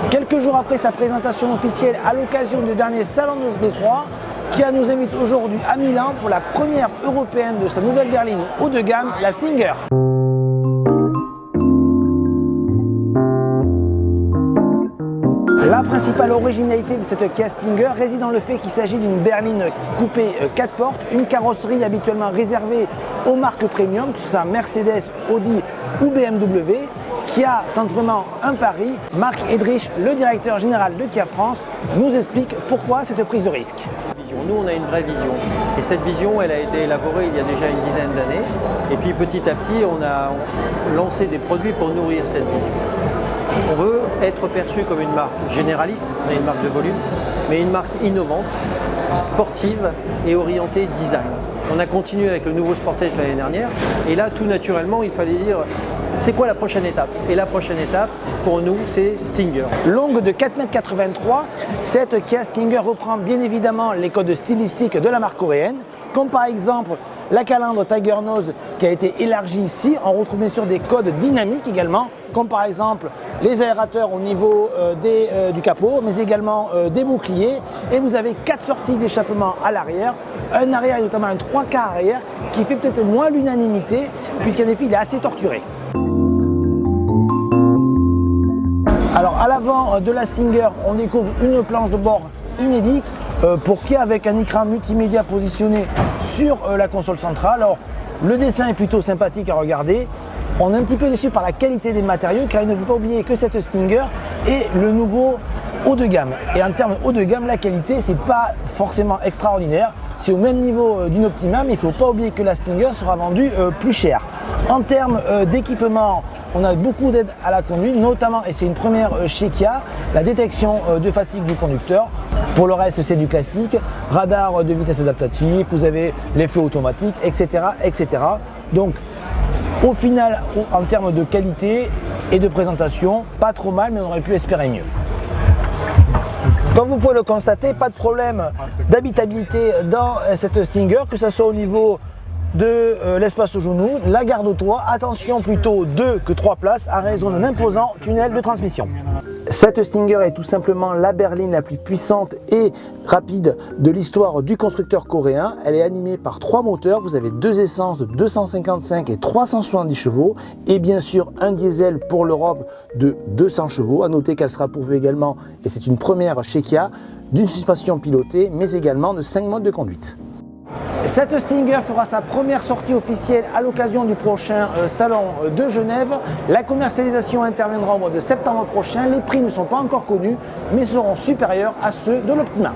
Quelques jours après sa présentation officielle à l'occasion du dernier salon de Détroit, Kia nous invite aujourd'hui à Milan pour la première européenne de sa nouvelle berline haut de gamme, la Stinger. La principale originalité de cette Kia Stinger réside dans le fait qu'il s'agit d'une berline coupée 4 portes, une carrosserie habituellement réservée aux marques premium, que ce soit Mercedes, Audi ou BMW. Kia tente vraiment un pari. Marc Edrich, le directeur général de Kia France, nous explique pourquoi cette prise de risque. Nous, on a une vraie vision. Et cette vision, elle a été élaborée il y a déjà une dizaine d'années. Et puis petit à petit, on a lancé des produits pour nourrir cette vision. On veut être perçu comme une marque généraliste, on est une marque de volume, mais une marque innovante, sportive et orientée design. On a continué avec le nouveau Sportage l'année dernière. Et là, tout naturellement, il fallait dire c'est quoi la prochaine étape? Et la prochaine étape, pour nous, c'est Stinger. Longue de 4,83 m, cette Kia Stinger reprend bien évidemment les codes stylistiques de la marque coréenne, comme par exemple la calandre Tiger Nose qui a été élargie ici. On retrouve bien sûr des codes dynamiques également, comme par exemple les aérateurs au niveau du capot, mais également des boucliers. Et vous avez 4 sorties d'échappement à l'arrière, un arrière et notamment un 3/4 arrière qui fait peut-être moins l'unanimité, puisqu'en effet il est assez torturé. Alors à l'avant de la Stinger, on découvre une planche de bord inédite pour Kia avec un écran multimédia positionné sur la console centrale. Alors le dessin est plutôt sympathique à regarder. On est un petit peu déçu par la qualité des matériaux car il ne faut pas oublier que cette Stinger est le nouveau haut de gamme. Et en termes haut de gamme, la qualité c'est pas forcément extraordinaire. C'est au même niveau d'une Optima, mais il ne faut pas oublier que la Stinger sera vendue plus cher. En termes d'équipement, on a beaucoup d'aide à la conduite, notamment, et c'est une première chez Kia, la détection de fatigue du conducteur. Pour le reste, c'est du classique, radar de vitesse adaptatif, vous avez les feux automatiques, etc., etc. Donc, au final, en termes de qualité et de présentation, pas trop mal, mais on aurait pu espérer mieux. Comme vous pouvez le constater, pas de problème d'habitabilité dans cette Stinger, que ce soit au niveau de l'espace au genou, la garde au toit, attention plutôt 2 que 3 places à raison d'un imposant tunnel de transmission. Cette Stinger est tout simplement la berline la plus puissante et rapide de l'histoire du constructeur coréen. Elle est animée par 3 moteurs, vous avez 2 essences de 255 et 370 chevaux et bien sûr un diesel pour l'Europe de 200 chevaux. A noter qu'elle sera pourvue également, et c'est une première chez Kia, d'une suspension pilotée mais également de 5 modes de conduite. Cette Stinger fera sa première sortie officielle à l'occasion du prochain salon de Genève. La commercialisation interviendra au mois de septembre prochain. Les prix ne sont pas encore connus, mais seront supérieurs à ceux de l'Optima.